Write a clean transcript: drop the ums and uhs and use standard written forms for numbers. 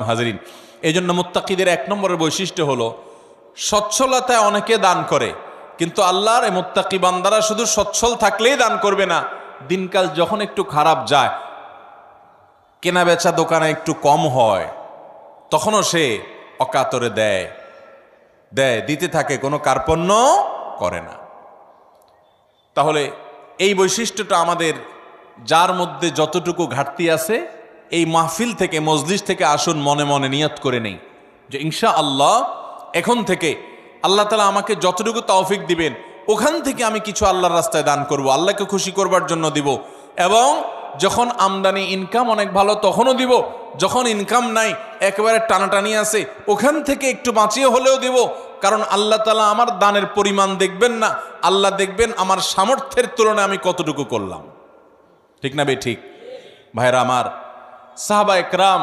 হাজরিন, এই জন্য মুত্তাকিদের 1 নম্বরের বৈশিষ্ট্য হলো সচ্ছলতায় অনেকে দান করে, কিন্তু আল্লাহর এই মুত্তাকি বান্দারা শুধু সচ্ছল থাকলেই দান করবে না, দিনকাল যখন একটু খারাপ যায়, কেনা বেচা দোকানে একটু কম হয়, তখনও সে অকাতরে দেয়, দিতে থাকে, কোনো কার্পণ্য করে না। তাহলে এই বৈশিষ্ট্যটা আমাদের, যার মধ্যে যতটুকু ঘাটতি আছে, এই মাহফিল থেকে, মজলিস থেকে আসুন মনে মনে নিয়ত করে নেই যে ইনশাআল্লাহ এখন থেকে আল্লাহ তাআলা আমাকে যতটুকু তৌফিক দিবেন ওখান থেকে আমি কিছু আল্লাহর রাস্তায় দান করব, আল্লাহকে খুশি করবার জন্য দিব। এবং যখন আমদানি ইনকাম অনেক ভালো তখনও দিব, যখন ইনকাম নাই একেবারে টানাটানি আছে ওখান থেকে একটু বাঁচিয়ে হলেও দিব। কারণ আল্লাহ তাআলা আমার দানের পরিমাণ দেখবেন না, আল্লাহ দেখবেন আমার সামর্থ্যের তুলনায় আমি কতটুকু করলাম। ঠিক না বে ঠিক? ভাইরা আমার, সাহাবা একরাম